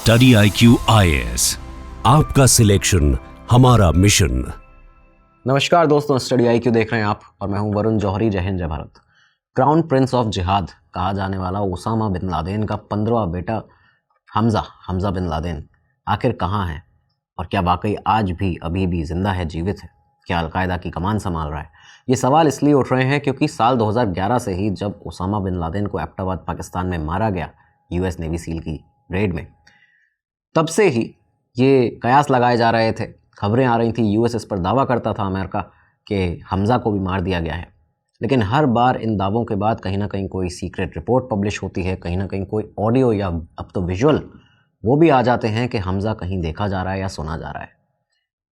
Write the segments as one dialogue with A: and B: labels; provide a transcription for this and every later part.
A: Study IQ IAS, आपका selection हमारा mission.
B: नमस्कार दोस्तों, स्टडी IQ देख रहे हैं आप और मैं हूं वरुण जौहरी। जय हिंद, जय भारत। क्राउन प्रिंस ऑफ जिहाद कहा जाने वाला ओसामा बिन लादेन का 15वां बेटा हमजा बिन लादेन आखिर कहाँ है और क्या वाकई आज भी अभी भी जिंदा है, जीवित है? क्या अलकायदा की कमान संभाल रहा है? ये सवाल इसलिए उठ रहे हैं क्योंकि साल 2011 से ही जब ओसामा बिन लादेन को एबटाबाद पाकिस्तान में मारा गया US नेवी सील की रेड में, तब से ही ये कयास लगाए जा रहे थे, खबरें आ रही थी, US इस पर दावा करता था अमेरिका कि हमजा को भी मार दिया गया है। लेकिन हर बार इन दावों के बाद कहीं ना कहीं कोई सीक्रेट रिपोर्ट पब्लिश होती है, कहीं ना कहीं कोई ऑडियो या अब तो विजुअल वो भी आ जाते हैं कि हमजा कहीं देखा जा रहा है या सुना जा रहा है।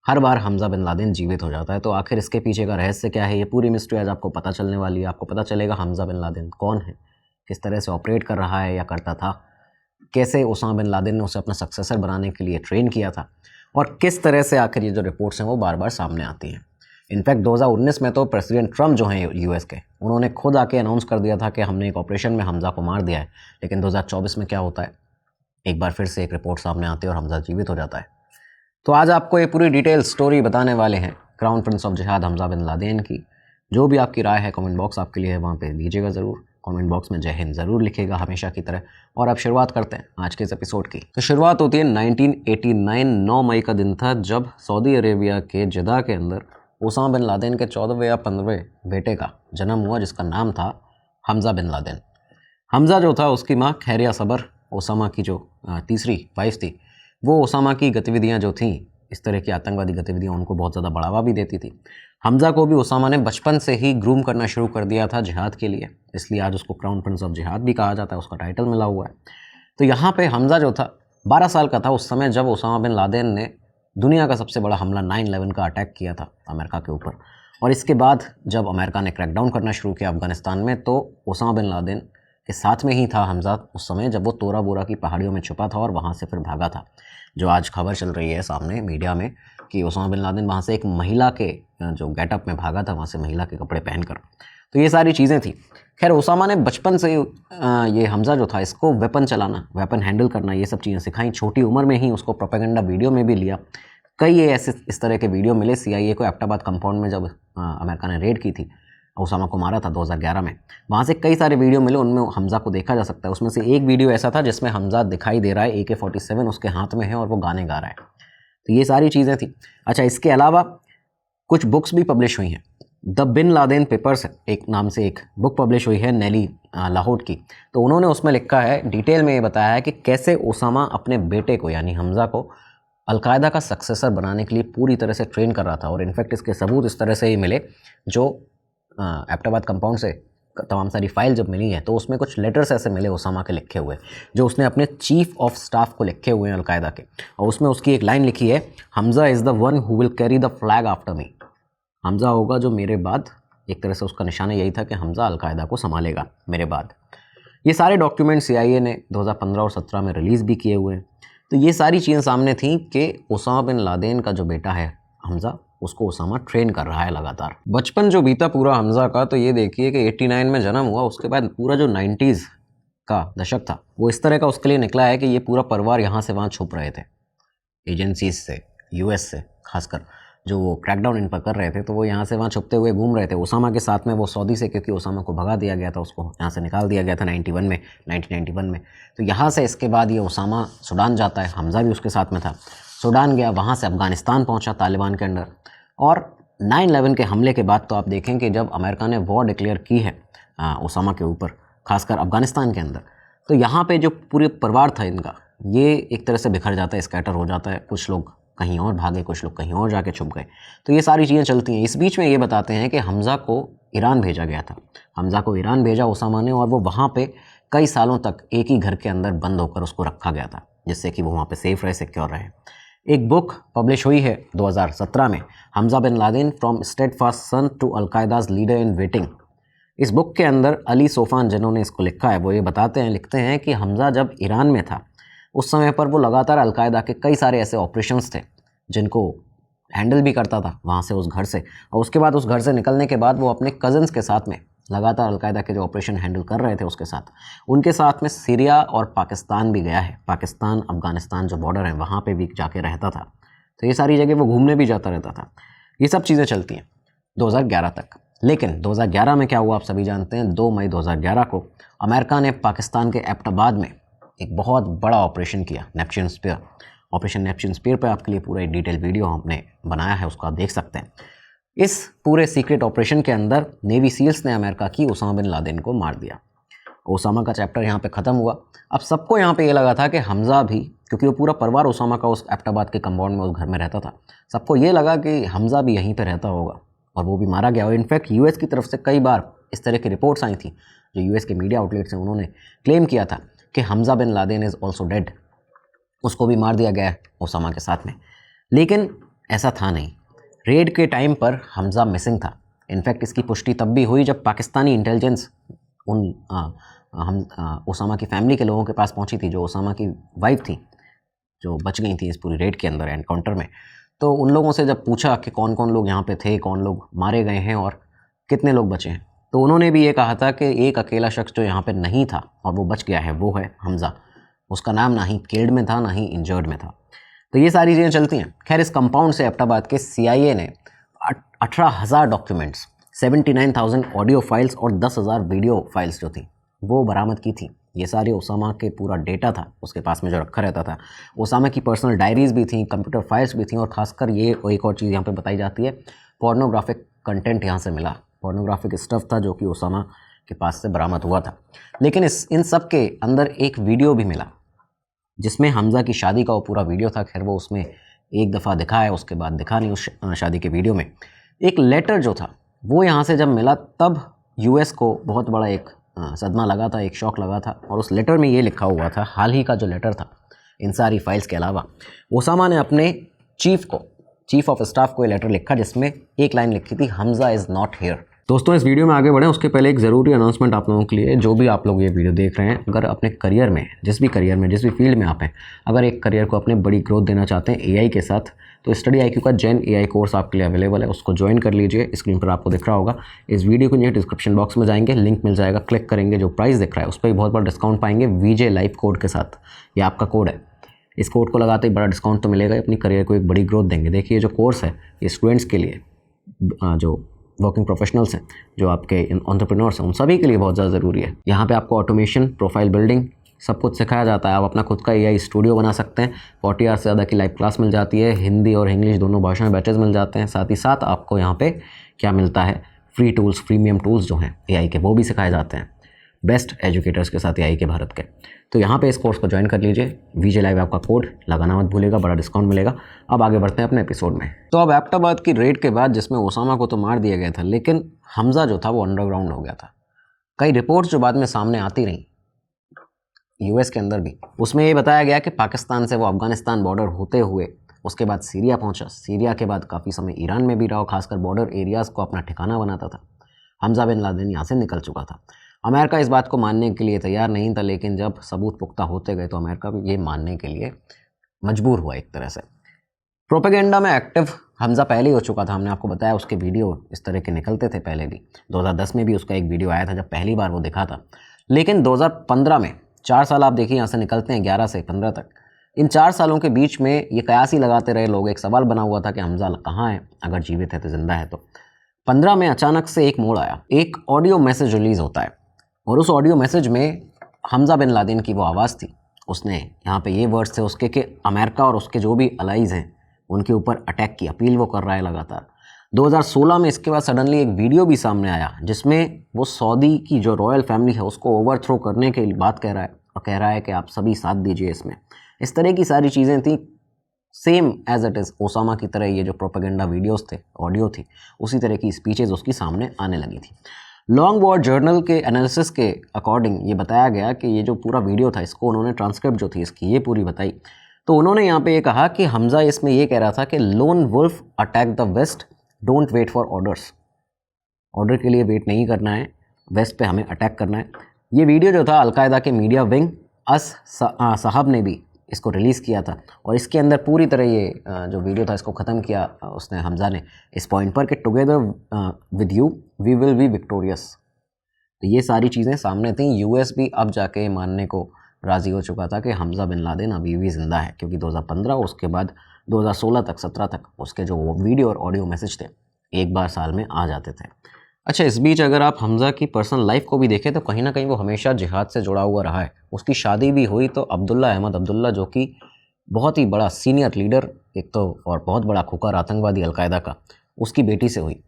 B: हर बार हमजा बिन लादेन जीवित हो जाता है। तो आखिर इसके पीछे का रहस्य क्या है? ये पूरी मिस्ट्री आज आपको पता चलने वाली है। आपको पता चलेगा हमजा बिन लादेन कौन है, किस तरह से ऑपरेट कर रहा है या करता था, कैसे ओसामा बिन लादेन ने उसे अपना सक्सेसर बनाने के लिए ट्रेन किया था और किस तरह से आखिर ये जो रिपोर्ट्स हैं वो बार बार सामने आती हैं। इनफैक्ट 2019 में तो प्रेसिडेंट ट्रम्प जो हैं US के, उन्होंने खुद आके अनाउंस कर दिया था कि हमने एक ऑपरेशन में हमजा को मार दिया है। लेकिन 2024 में क्या होता है, एक बार फिर से एक रिपोर्ट सामने आती है और हमजा जीवित हो जाता है। तो आज आपको ये पूरी डिटेल स्टोरी बताने वाले हैं क्राउन प्रिंस ऑफ जिहाद हमजा बिन लादेन की। जो भी आपकी राय है कमेंट बॉक्स आपके लिए है, वहाँ पे दीजिएगा ज़रूर। कमेंट बॉक्स में जय हिंद ज़रूर लिखिएगा हमेशा की तरह। और अब शुरुआत करते हैं आज के इस एपिसोड की। तो शुरुआत होती है 1989, 9 मई का दिन था जब सऊदी अरेबिया के जिदा के अंदर ओसामा बिन लादेन के 14वें या 15वें बेटे का जन्म हुआ, जिसका नाम था हमजा बिन लादेन। हमजा जो था, उसकी माँ खैरिया सबर, ओसामा की जो तीसरी वाइफ थी, वो ओसामा की गतिविधियाँ जो थीं, इस तरह की आतंकवादी गतिविधियाँ, उनको बहुत ज़्यादा बढ़ावा भी देती थी। हमजा को भी ओसामा ने बचपन से ही ग्रूम करना शुरू कर दिया था जिहाद के लिए, इसलिए आज उसको क्राउन प्रिंस ऑफ जिहाद भी कहा जाता है, उसका टाइटल मिला हुआ है। तो यहाँ पे हमजा जो था 12 साल का था उस समय जब ओसामा बिन लादेन ने दुनिया का सबसे बड़ा हमला 9/11 का अटैक किया था अमेरिका के ऊपर। और इसके बाद जब अमेरिका ने क्रैकडाउन करना शुरू किया अफगानिस्तान में, तो ओसामा बिन लादेन के साथ में ही था हमजा उस समय, जब वो तोरा बोरा की पहाड़ियों में छुपा था और वहाँ से फिर भागा था। जो आज खबर चल रही है सामने मीडिया में कि ओसामा बिन लादेन वहाँ से एक महिला के जो गेटअप में भागा था, वहाँ से महिला के कपड़े पहनकर। तो ये सारी चीज़ें थी। खैर, ओसामा ने बचपन से ये हमजा जो था, इसको वेपन चलाना, वेपन हैंडल करना, ये सब चीज़ें सिखाई। छोटी उम्र में ही उसको प्रोपेगेंडा वीडियो में भी लिया। कई ये ऐसे इस तरह के वीडियो मिले CIA को एबटाबाद कंपाउंड में, जब अमेरिका ने रेड की थी, ओसामा को मारा था 2011 में। वहाँ से कई सारे वीडियो मिले, उनमें हमजा को देखा जा सकता है। उसमें से एक वीडियो ऐसा था जिसमें हमजा दिखाई दे रहा है, AK-47 उसके हाथ में है और वो गाने गा रहा है। तो ये सारी चीज़ें थी। अच्छा, इसके अलावा कुछ बुक्स भी पब्लिश हुई हैं। द बिन लादेन पेपर्स एक नाम से एक बुक पब्लिश हुई है नेली लाहौट की। तो उन्होंने उसमें लिखा है, डिटेल में ये बताया है कि कैसे ओसामा अपने बेटे को यानी हमजा को अलकायदा का सक्सेसर बनाने के लिए पूरी तरह से ट्रेन कर रहा था। और इनफैक्ट इसके सबूत इस तरह से ही मिले, जो एबटाबाद कंपाउंड से तमाम सारी फाइल जब मिली है तो उसमें कुछ लेटर्स ऐसे मिले ओसामा के लिखे हुए, जो उसने अपने चीफ ऑफ स्टाफ को लिखे हुए हैं अलकायदा के। और उसमें उसकी एक लाइन लिखी है, Hamza is the one who will carry the flag after me. Hamza होगा जो मेरे बाद, एक तरह से उसका निशाना यही था कि हमजा अलकायदा को संभालेगा मेरे बाद। ये सारे डॉक्यूमेंट CIA ने 2015 और 17 में रिलीज़ भी किए हुए हैं। तो ये सारी चीज़ें सामने थी कि ओसामा बिन लादेन का जो बेटा है हमजा, उसको ओसामा ट्रेन कर रहा है लगातार। बचपन जो बीता पूरा हमजा का, तो ये देखिए कि 89 में जन्म हुआ, उसके बाद पूरा जो 90s का दशक था वो इस तरह का उसके लिए निकला है कि ये पूरा परिवार यहाँ से वहाँ छुप रहे थे, एजेंसीज से, US से खासकर, जो वो क्रैकडाउन इन पर कर रहे थे, तो वो यहाँ से वहाँ छुपते हुए घूम रहे थे। ओसामा के साथ में वो सऊदी से, क्योंकि ओसामा को भगा दिया गया था, उसको यहाँ से निकाल दिया गया था 1991 में। तो यहाँ से इसके बाद ये ओसामा सूडान जाता है, हमजा भी उसके साथ में था। सूडान गया, वहाँ से अफगानिस्तान पहुँचा तालिबान के अंडर। और 9/11 के हमले के बाद तो आप देखें कि जब अमेरिका ने वॉर डिक्लेयर की है ओसामा के ऊपर, खासकर अफगानिस्तान के अंदर, तो यहाँ पे जो पूरे परिवार था इनका, ये एक तरह से बिखर जाता है, स्कैटर हो जाता है। कुछ लोग कहीं और भागे, कुछ लोग कहीं और जाके छुप गए। तो ये सारी चीज़ें चलती हैं। इस बीच में ये बताते हैं कि हमजा को ईरान भेजा गया था। हमजा को ईरान भेजा ओसामा ने, और वो वहाँ पर कई सालों तक एक ही घर के अंदर बंद होकर उसको रखा गया था, जिससे कि वो वहाँ पर सेफ रहे, सिक्योर रहे। एक बुक पब्लिश हुई है 2017 में, Hamza bin Laden from steadfast son to Al Qaeda's leader in waiting. इस बुक के अंदर अली सोफान जिन्होंने इसको लिखा है, वो ये लिखते हैं कि हमजा जब ईरान में था उस समय पर वो लगातार अलकायदा के कई सारे ऐसे ऑपरेशंस थे जिनको हैंडल भी करता था वहाँ से, उस घर से। और उसके बाद उस घर से निकलने के बाद वो अपने कज़न्स के साथ में लगातार अलकायदा के जो ऑपरेशन हैंडल कर रहे थे उसके साथ, उनके साथ में सीरिया और पाकिस्तान भी गया है। पाकिस्तान अफगानिस्तान जो बॉर्डर है वहाँ पे भी जाके रहता था, तो ये सारी जगह वो घूमने भी जाता रहता था। ये सब चीज़ें चलती हैं 2011 तक। लेकिन 2011 में क्या हुआ आप सभी जानते हैं। 2 मई 2011 को अमेरिका ने पाकिस्तान के एबटाबाद में एक बहुत बड़ा ऑपरेशन किया, Neptune spear. Operation Neptune spear पे आपके लिए पूरा एक डिटेल वीडियो हमने बनाया है, उसको आप देख सकते हैं। इस पूरे सीक्रेट ऑपरेशन के अंदर नेवी सील्स ने अमेरिका की ओसामा बिन लादेन को मार दिया। ओसामा का चैप्टर यहाँ पे ख़त्म हुआ। अब सबको यहाँ पे ये लगा था कि हमज़ा भी, क्योंकि वो पूरा परिवार ओसामा का उस एबटाबाद के कंपाउंड में उस घर में रहता था, सबको ये लगा कि हमज़ा भी यहीं पे रहता होगा और वो भी मारा गया। और इनफैक्ट यूएस की तरफ से कई बार इस तरह की रिपोर्ट्स आई थी, जो यूएस के मीडिया आउटलेट्स हैं उन्होंने क्लेम किया था कि Hamza bin Laden is also dead, उसको भी मार दिया गया है ओसामा के साथ में। लेकिन ऐसा था नहीं। रेड के टाइम पर हमज़ा मिसिंग था। इनफैक्ट इसकी पुष्टि तब भी हुई जब पाकिस्तानी इंटेलिजेंस ओसामा की फैमिली के लोगों के पास पहुंची थी, जो ओसामा की वाइफ थी, जो बच गई थी इस पूरी रेड के अंदर एनकाउंटर में। तो उन लोगों से जब पूछा कि कौन कौन लोग यहाँ पे थे, कौन लोग मारे गए हैं और कितने लोग बचे हैं, तो उन्होंने भी ये कहा था कि एक अकेला शख्स जो यहाँ पे नहीं था और वो बच गया है, वो है हमज़ा। उसका नाम ना ही किल्ड में था ना ही इंजर्ड में था। तो ये सारी चीज़ें चलती हैं। खैर, इस कंपाउंड से एबटाबाद के CIA ने 18,000 डॉक्यूमेंट्स, 79,000 ऑडियो फाइल्स और 10,000 वीडियो फाइल्स जो थी वो बरामद की थी। ये सारे ओसामा के पूरा डेटा था उसके पास में जो रखा रहता था। ओसामा की पर्सनल डायरीज़ भी थी, कंप्यूटर फाइल्स भी थी, और ख़ासकर ये एक और चीज़ यहाँ पे बताई जाती है, पोर्नोग्राफिक कंटेंट यहाँ से मिला। पोर्नोग्राफिक स्टफ़ था जो कि ओसामा के पास से बरामद हुआ था। लेकिन इन सब के अंदर एक वीडियो भी मिला जिसमें हमज़ा की शादी का वो पूरा वीडियो था। खैर, वो उसमें एक दफ़ा दिखा है, उसके बाद दिखा नहीं उस शादी के वीडियो में। एक लेटर जो था वो यहाँ से जब मिला तब US को बहुत बड़ा एक सदमा लगा था, एक शॉक लगा था। और उस लेटर में ये लिखा हुआ था, हाल ही का जो लेटर था, इन सारी फाइल्स के अलावा ओसामा ने अपने चीफ ऑफ स्टाफ को ये लेटर लिखा जिसमें एक लाइन लिखी थी, हमज़ा इज़ नॉट हियर। दोस्तों, इस वीडियो में आगे बढ़ें उसके पहले एक ज़रूरी अनाउंसमेंट आप लोगों के लिए। जो भी आप लोग ये वीडियो देख रहे हैं, अगर अपने करियर में जिस भी फील्ड में आप हैं, अगर एक करियर को अपने बड़ी ग्रोथ देना चाहते हैं AI के साथ, तो स्टडी IQ का जेन AI कोर्स आपके लिए अवेलेबल है, उसको ज्वाइन कर लीजिए। स्क्रीन पर आपको दिख रहा होगा। इस वीडियो को नीचे डिस्क्रिप्शन बॉक्स में जाएंगे, लिंक मिल जाएगा, क्लिक करेंगे, जो प्राइस दिख रहा है उस पर बहुत बड़ा डिस्काउंट पाएंगे VJ लाइफ कोड के साथ। ये आपका कोड है, इस कोड को लगाते ही बड़ा डिस्काउंट तो मिलेगा, अपनी करियर को एक बड़ी ग्रोथ देंगे। देखिए, जो कोर्स है ये स्टूडेंट्स के लिए, जो वर्किंग प्रोफेशनल्स हैं, जो आपके एंटरप्रेन्योर्स हैं, उन सभी के लिए बहुत ज़्यादा ज़रूरी है। यहाँ पे आपको ऑटोमेशन, प्रोफाइल बिल्डिंग सब कुछ सिखाया जाता है। आप अपना खुद का AI स्टूडियो बना सकते हैं। 40 आवर से ज़्यादा की लाइव क्लास मिल जाती है, हिंदी और इंग्लिश दोनों भाषा में बैचेज मिल जाते हैं। साथ ही साथ आपको यहाँ पे क्या मिलता है, फ्री टूल्स, प्रीमियम टूल्स जो हैं AI के, वो भी सिखाए जाते हैं बेस्ट एजुकेटर्स के साथ AI के भारत के। तो यहाँ पे इस कोर्स को ज्वाइन कर लीजिए। VJ लाइव आपका कोड लगाना मत भूलेगा, बड़ा डिस्काउंट मिलेगा। अब आगे बढ़ते हैं अपने एपिसोड में। तो अब एबटाबाद की रेड के बाद जिसमें ओसामा को तो मार दिया गया था, लेकिन हमज़ा जो था वो अंडरग्राउंड हो गया था। कई रिपोर्ट्स जो बाद में सामने आती रहीं US के अंदर भी, उसमें ये बताया गया कि पाकिस्तान से वो अफगानिस्तान बॉर्डर होते हुए उसके बाद सीरिया पहुंचा। सीरिया के बाद काफ़ी समय ईरान में भी रहा, खासकर बॉर्डर एरियाज़ को अपना ठिकाना बनाता था। हमज़ा बिन लादेन यहाँ से निकल चुका था। अमेरिका इस बात को मानने के लिए तैयार नहीं था, लेकिन जब सबूत पुख्ता होते गए तो अमेरिका भी ये मानने के लिए मजबूर हुआ एक तरह से। प्रोपेगेंडा में एक्टिव हमज़ा पहले ही हो चुका था, हमने आपको बताया, उसके वीडियो इस तरह के निकलते थे पहले भी। 2010 में भी उसका एक वीडियो आया था जब पहली बार वो दिखा था। लेकिन 2015 में, 4 साल आप देखिए यहाँ से निकलते हैं 11 से 15 तक, इन 4 सालों के बीच में ये कयास ही लगाते रहे लोग। एक सवाल बना हुआ था कि हमज़ा कहाँ है, अगर जीवित है तो जिंदा है। तो 15 में अचानक से एक मोड़ आया, एक ऑडियो मैसेज रिलीज़ होता है और उस ऑडियो मैसेज में हमज़ा बिन लादेन की वो आवाज़ थी। उसने यहाँ पे ये वर्ड्स थे उसके कि अमेरिका और उसके जो भी अलाइज़ हैं उनके ऊपर अटैक की अपील वो कर रहा है लगातार। 2016 में इसके बाद सडनली एक वीडियो भी सामने आया जिसमें वो सऊदी की जो रॉयल फैमिली है उसको ओवरथ्रो करने की बात कह रहा है और कह रहा है कि आप सभी साथ दीजिए इसमें। इस तरह की सारी चीज़ें थी, same as it is Osama की तरह ये जो प्रोपेगेंडा वीडियोस थे, ऑडियो थी, उसी तरह की स्पीचेज़ उसकी सामने आने लगी थी। लॉन्ग वॉर जर्नल के एनालिसिस के अकॉर्डिंग ये बताया गया कि ये जो पूरा वीडियो था, इसको उन्होंने ट्रांसक्रिप्ट जो थी इसकी ये पूरी बताई, तो उन्होंने यहाँ पे ये कहा कि हमज़ा इसमें ये कह रहा था कि lone wolf attack the west, don't wait for orders. Order के लिए वेट नहीं करना है, वेस्ट पे हमें अटैक करना है। ये वीडियो जो था अलकायदा के मीडिया विंग साहब ने भी इसको रिलीज़ किया था और इसके अंदर पूरी तरह ये जो वीडियो था इसको ख़त्म किया उसने, हमज़ा ने, इस पॉइंट पर कि together with you we will be victorious. तो ये सारी चीज़ें सामने थी। यूएस भी अब जाके मानने को राज़ी हो चुका था कि हमज़ा बिन लादेन अभी भी ज़िंदा है, क्योंकि 2015 उसके बाद 2016 तक 17 तक उसके जो वीडियो और ऑडियो मैसेज थे एक बार साल में आ जाते थे। अच्छा, इस बीच अगर आप हमज़ा की पर्सनल लाइफ को भी देखें तो कहीं ना कहीं वो हमेशा जिहाद से जुड़ा हुआ रहा है। उसकी शादी भी हुई तो अब्दुल्ला अहमद अब्दुल्ला, जो कि बहुत ही बड़ा सीनियर लीडर एक तो और बहुत बड़ा खुकार आतंकवादी अलकायदा का, उसकी बेटी से हुई।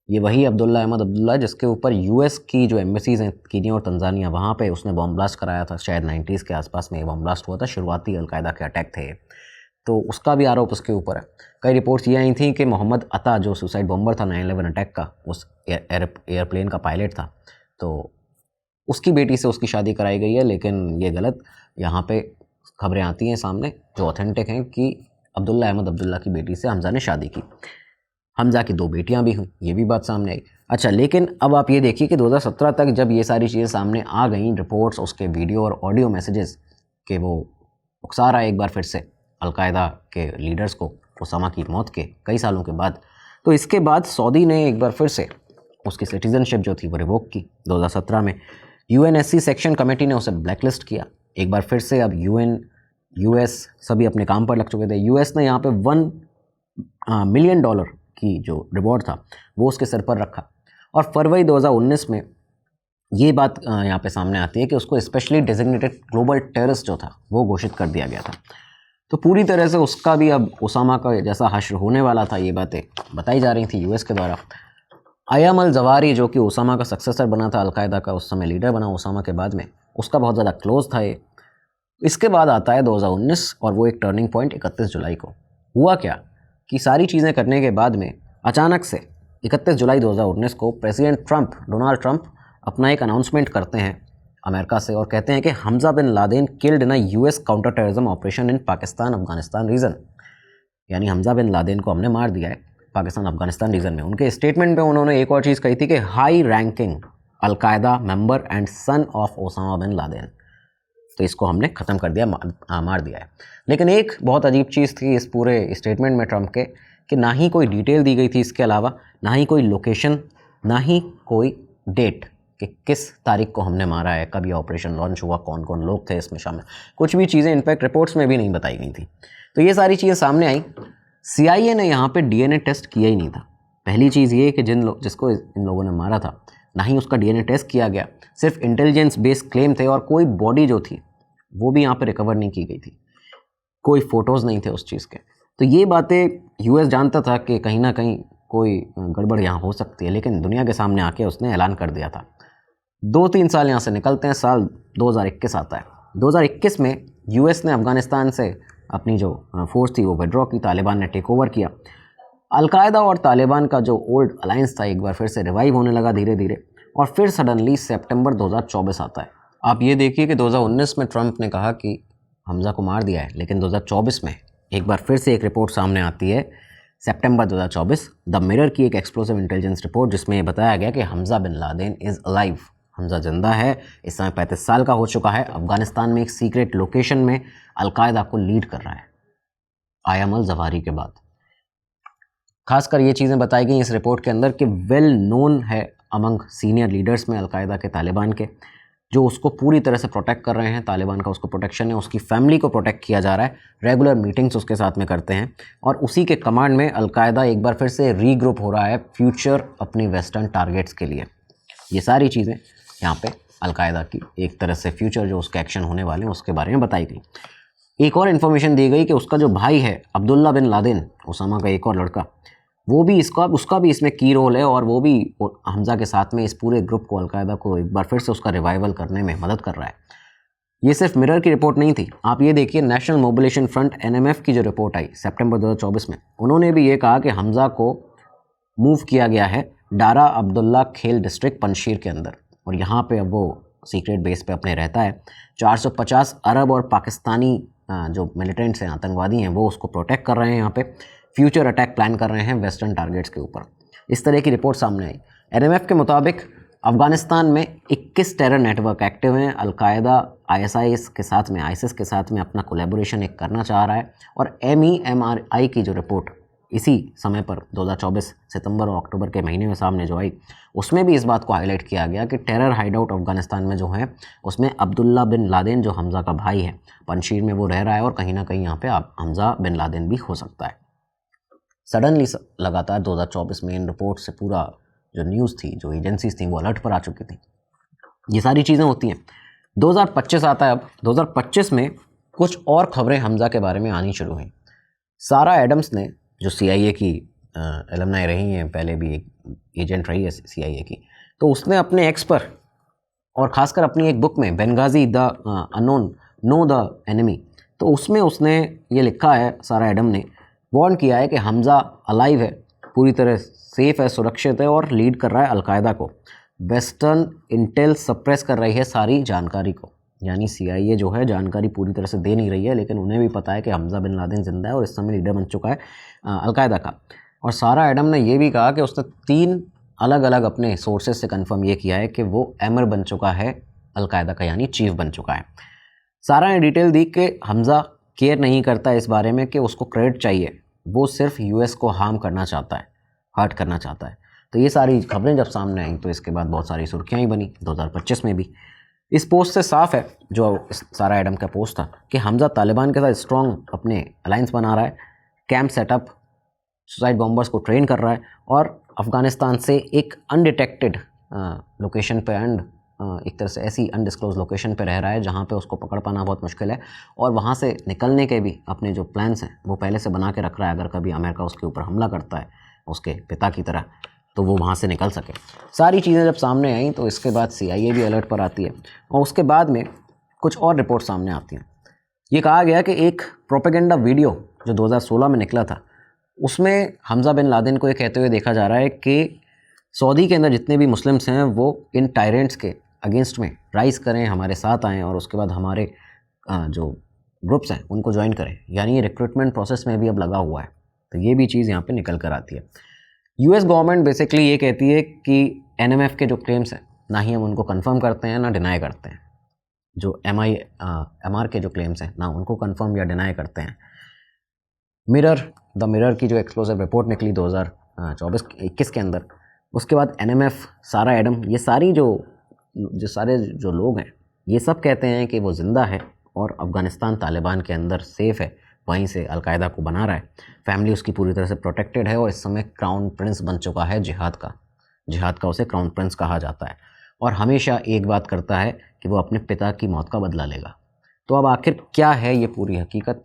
B: ये वही अब्दुल्ला अहमद अब्दुल्ला जिसके ऊपर यूएस की जो एम्बेसीज़ हैं कीनिया और तंजानिया, वहाँ पे उसने बॉम्ब ब्लास्ट कराया था। शायद 90s के आसपास में ये बॉम्ब ब्लास्ट हुआ था। शुरुआती अलकायदा के अटैक थे, तो उसका भी आरोप उसके ऊपर है। कई रिपोर्ट्स ये आई थी कि मोहम्मद अता जो सुसाइड बॉम्बर था 9/11 अटैक का, उस एयरप्लेन का पायलट था, तो उसकी बेटी से उसकी शादी कराई गई है। लेकिन ये गलत, यहाँ पे खबरें आती हैं सामने जो ऑथेंटिक हैं कि अब्दुल्ला अहमद अब्दुल्ला की बेटी से हमज़ा ने शादी की। हमज़ा की 2 बेटियां भी हुई, ये भी बात सामने आई। अच्छा, लेकिन अब आप ये देखिए कि 2017 तक जब ये सारी चीज़ें सामने आ गई, रिपोर्ट्स, उसके वीडियो और ऑडियो मैसेजेस के वो उकसा रहा है एक बार फिर से अलकायदा के लीडर्स को उसामा की मौत के कई सालों के बाद, तो इसके बाद सऊदी ने एक बार फिर से उसकी सिटीजनशिप जो थी वो रिवोक की 2017 में। यूएनएससी सेक्शन कमेटी ने उसे ब्लैकलिस्ट किया एक बार फिर से। अब यूएस सभी अपने काम पर लग चुके थे। यूएस ने यहाँ पे $1 मिलियन की जो रिवॉर्ड था वो उसके सर पर रखा। और फरवरी 2019 में ये बात यहाँ पे सामने आती है कि उसको स्पेशली डेजिग्नेटेड ग्लोबल टेररिस्ट जो था वो घोषित कर दिया गया था। तो पूरी तरह से उसका भी अब उसामा का जैसा हश्र होने वाला था, ये बातें बताई जा रही थी यूएस के द्वारा। अयम अल जवारी जो कि उसामा का सक्सेसर बना था, अलकायदा का उस समय लीडर बना उसामा के बाद में, उसका बहुत ज़्यादा क्लोज था ये। इसके बाद आता है 2019 और वो एक टर्निंग पॉइंट 31 जुलाई को। हुआ क्या कि सारी चीज़ें करने के बाद में अचानक से 31 जुलाई 2019 को प्रेसिडेंट डोनाल्ड ट्रंप अपना एक अनाउंसमेंट करते हैं अमेरिका से और कहते हैं कि Hamza bin Laden killed in US counter terrorism operation in Pakistan Afghanistan region. यानी हमज़ा बिन लादेन को हमने मार दिया है पाकिस्तान अफगानिस्तान रीजन में। उनके स्टेटमेंट में उन्होंने एक और चीज़ कही थी कि high ranking al Qaeda member and son of Osama bin Laden, तो इसको हमने ख़त्म कर दिया, मार दिया है। लेकिन एक बहुत अजीब चीज़ थी इस पूरे स्टेटमेंट में ट्रंप के कि ना ही कोई डिटेल दी गई थी इसके अलावा, ना ही कोई लोकेशन, ना ही कोई डेट कि किस तारीख को हमने मारा है, कब ये ऑपरेशन लॉन्च हुआ, कौन कौन लोग थे इसमें शामिल, कुछ भी चीज़ें इनफैक्ट रिपोर्ट्स में भी नहीं बताई गई थी। तो ये सारी चीज़ें सामने आई। CIA ने यहाँ पे DNA टेस्ट किया ही नहीं था। पहली चीज़ ये कि जिसको इन लोगों ने मारा था, ना ही उसका DNA टेस्ट किया गया, सिर्फ इंटेलिजेंस बेस्ड क्लेम थे और कोई बॉडी जो थी वो भी यहाँ पे रिकवर नहीं की गई थी, कोई फ़ोटोज़ नहीं थे उस चीज़ के। तो ये बातें यूएस जानता था कि कहीं ना कहीं कोई गड़बड़ यहाँ हो सकती है, लेकिन दुनिया के सामने आके उसने ऐलान कर दिया था। 2-3 साल यहाँ से निकलते हैं, साल 2021 आता है। 2021 में यूएस ने अफ़गानिस्तान से अपनी जो फोर्स थी वो विड्रॉ की, तालिबान ने टेक ओवर किया। अलकायदा और तालिबान का जो ओल्ड अलायंस था एक बार फिर से रिवाइव होने लगा धीरे धीरे, और फिर सडनली सितंबर 2024 आता है। आप ये देखिए कि 2019 में ट्रंप ने कहा कि हमज़ा को मार दिया है, लेकिन 2024 में एक बार फिर से एक रिपोर्ट सामने आती है, सितंबर 2024, द मिरर की एक एक्सप्लोसिव इंटेलिजेंस रिपोर्ट, जिसमें ये बताया गया कि Hamza bin Laden is alive. Hamza जिंदा है, इस समय 35 साल का हो चुका है, अफगानिस्तान में एक सीक्रेट लोकेशन में अलकायदा को लीड कर रहा है अयम अल जवारी के बाद। खासकर ये चीज़ें बताई गई इस रिपोर्ट के अंदर कि वेल नोन है अमंग सीनियर लीडर्स में अलकायदा के, तालिबान के, जो उसको पूरी तरह से प्रोटेक्ट कर रहे हैं। तालिबान का उसको प्रोटेक्शन है, उसकी फैमिली को प्रोटेक्ट किया जा रहा है, रेगुलर मीटिंग्स उसके साथ में करते हैं, और उसी के कमांड में अलकायदा एक बार फिर से रीग्रुप हो रहा है फ्यूचर अपनी वेस्टर्न टारगेट्स के लिए। ये सारी चीज़ें यहाँ पे अलकायदा की एक तरह से फ्यूचर जो उसके एक्शन होने वाले हैं उसके बारे में बताई गई। एक और इन्फॉर्मेशन दी गई कि उसका जो भाई है अब्दुल्ला बिन लादेन, उसामा का एक और लड़का, वो भी उसका भी इसमें की रोल है, और वो भी हमज़ा के साथ में इस पूरे ग्रुप को, अलकायदा को एक बार फिर से उसका रिवाइवल करने में मदद कर रहा है। ये सिर्फ मिरर की रिपोर्ट नहीं थी, आप ये देखिए नेशनल मोबिलाइजेशन फ्रंट NMF की जो रिपोर्ट आई सितंबर 2024 में, उन्होंने भी ये कहा कि हमज़ा को मूव किया गया है डारा अब्दुल्ला खेल डिस्ट्रिक्ट पंजशीर के अंदर, और यहाँ पे अब वो सीक्रेट बेस पे अपने रहता है। 450 अरब और पाकिस्तानी जो मिलिटेंट्स हैं, आतंकवादी हैं, वो उसको प्रोटेक्ट कर रहे हैं, यहाँ पे फ्यूचर अटैक प्लान कर रहे हैं वेस्टर्न टारगेट्स के ऊपर। इस तरह की रिपोर्ट सामने आई। NMF के मुताबिक अफगानिस्तान में 21 टेरर नेटवर्क एक्टिव हैं। अलकायदा ISIS के साथ में, ISIS के साथ में अपना कोलैबोरेशन एक करना चाह रहा है, और MEMRI की जो रिपोर्ट इसी समय पर 2024 सितंबर और अक्टूबर के महीने में सामने जो आई, उसमें भी इस बात को हाईलाइट किया गया कि टेरर हाइडआउट अफगानिस्तान में जो है उसमें अब्दुल्ला बिन लादेन जो हमज़ा का भाई है, पंजशीर में वो रह रहा है और कहीं ना कहीं यहाँ पे हमज़ा बिन लादेन भी हो सकता है। सडनली लगातार 2024 में इन रिपोर्ट से पूरा जो न्यूज़ थी, जो एजेंसीज थी, वो अलर्ट पर आ चुकी थी। ये सारी चीज़ें होती हैं। 2025 आता है। अब 2025 में कुछ और खबरें हमज़ा के बारे में आनी शुरू हुई। सारा एडम्स ने, जो CIA की एलमनाई रही हैं, पहले भी एक एजेंट रही है CIA की, तो उसने अपने एक्स पर और ख़ासकर अपनी एक बुक में Benghazi the unknown know the enemy, तो उसमें उसने ये लिखा है, सारा एडम ने वार्न किया है कि हमज़ा अलाइव है, पूरी तरह सेफ़ है, सुरक्षित है और लीड कर रहा है अलकायदा को। वेस्टर्न इंटेल सप्रेस कर रही है सारी जानकारी को, यानी CIA जो है जानकारी पूरी तरह से दे नहीं रही है, लेकिन उन्हें भी पता है कि हमज़ा बिन लादेन ज़िंदा है और इस समय लीडर बन चुका है अलकायदा का। और सारा एडम ने यह भी कहा कि उसने 3 अलग अलग अपने सोर्सेज से कंफर्म ये किया है कि वो एमर बन चुका है अलकायदा का, यानी चीफ बन चुका है। सारा ने डिटेल दी कि हमज़ा केयर नहीं करता इस बारे में कि उसको क्रेडिट चाहिए, वो सिर्फ US को हार्म करना चाहता है, हर्ट करना चाहता है। तो ये सारी खबरें जब सामने आई तो इसके बाद बहुत सारी सुर्खियाँ ही बनी 2025 में भी। इस पोस्ट से साफ है, जो सारा एडम का पोस्ट था, कि हमज़ा तालिबान के साथ स्ट्रॉन्ग अपने अलायंस बना रहा है, कैंप सेटअप, सुसाइड बॉम्बर्स को ट्रेन कर रहा है और अफ़गानिस्तान से एक अनडिटेक्टेड लोकेशन पे एंड एक तरह से ऐसी अनडिस्क्लोज लोकेशन पे रह रहा है जहाँ पे उसको पकड़ पाना बहुत मुश्किल है, और वहाँ से निकलने के भी अपने जो प्लान्स हैं वो पहले से बना के रख रहा है, अगर कभी अमेरिका उसके ऊपर हमला करता है उसके पिता की तरह, तो वो वहाँ से निकल सके। सारी चीज़ें जब सामने आई तो इसके बाद CIA भी अलर्ट पर आती है और उसके बाद में कुछ और रिपोर्ट सामने आती हैं। ये कहा गया कि एक प्रोपेगेंडा वीडियो जो 2016 में निकला था, उसमें हमज़ा बिन लादेन को ये कहते हुए देखा जा रहा है कि सऊदी के अंदर जितने भी मुस्लिम्स हैं वो इन टायरेंट्स के अगेंस्ट में राइज़ करें, हमारे साथ आएँ और उसके बाद हमारे जो ग्रुप्स हैं उनको ज्वाइन करें, यानी ये रिक्रूटमेंट प्रोसेस में भी अब लगा हुआ है। तो ये भी चीज़ यहाँ पे निकल कर आती है। US गवर्नमेंट बेसिकली ये कहती है कि NMF के जो क्लेम्स हैं, ना ही हम उनको कंफर्म करते हैं ना डिनाई करते हैं। जो MR के जो क्लेम्स हैं, ना उनको कंफर्म या डिनाई करते हैं। द मिरर की जो एक्सप्लोसिव रिपोर्ट निकली 2024-21 के अंदर, उसके बाद NMF, सारा एडम, ये सारी सारे जो लोग हैं, ये सब कहते हैं कि वो ज़िंदा है और अफ़गानिस्तान तालिबान के अंदर सेफ़ है, वहीं से अलकायदा को बना रहा है, फैमिली उसकी पूरी तरह से प्रोटेक्टेड है और इस समय क्राउन प्रिंस बन चुका है जिहाद का उसे क्राउन प्रिंस कहा जाता है और हमेशा एक बात करता है कि वो अपने पिता की मौत का बदला लेगा। तो अब आखिर क्या है ये पूरी हकीकत,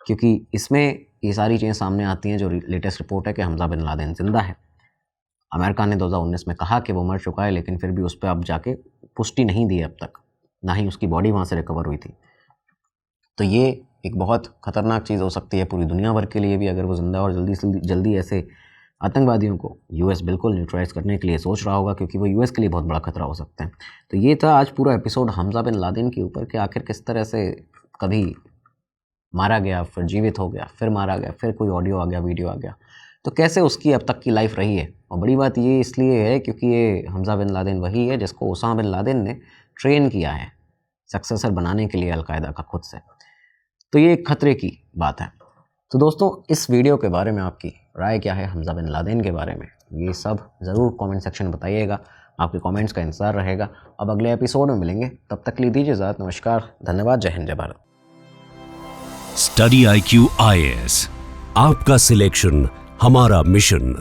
B: क्योंकि इसमें ये सारी चीज़ें सामने आती हैं। जो लेटेस्ट रिपोर्ट है कि हमज़ा बिन लादेन ज़िंदा है। अमेरिका ने 2019 में कहा कि वो मर चुका है, लेकिन फिर भी उस पर अब जाके पुष्टि नहीं दी अब तक, ना ही उसकी बॉडी वहाँ से रिकवर हुई थी। तो ये एक बहुत ख़तरनाक चीज़ हो सकती है पूरी दुनिया भर के लिए भी, अगर वो ज़िंदा और जल्दी से जल्दी ऐसे आतंकवादियों को US बिल्कुल न्यूट्रलाइज करने के लिए सोच रहा होगा, क्योंकि वो US के लिए बहुत बड़ा खतरा हो सकता है। तो ये था आज पूरा एपिसोड हमज़ा बिन लादेन के ऊपर कि आखिर किस तरह से कभी मारा गया, फिर जीवित हो गया, फिर मारा गया, फिर कोई ऑडियो आ गया, वीडियो आ गया, तो कैसे उसकी अब तक की लाइफ रही है। और बड़ी बात ये इसलिए है क्योंकि ये हमज़ा बिन लादेन वही है जिसको ओसामा बिन लादेन ने ट्रेन किया है सक्सेसर बनाने के लिए अलकायदा का खुद से। तो ये एक खतरे की बात है। तो दोस्तों, इस वीडियो के बारे में आपकी राय क्या है हमज़ा बिन लादेन के बारे में, ये सब ज़रूर कमेंट सेक्शन में बताइएगा। आपके कमेंट्स का इंतज़ार रहेगा। अब अगले एपिसोड में मिलेंगे, तब तक के लिए दीजिए इजाज़त। नमस्कार, धन्यवाद, जय हिंद, जय भारत।
A: स्टडी IQ IAS, आपका सिलेक्शन हमारा मिशन।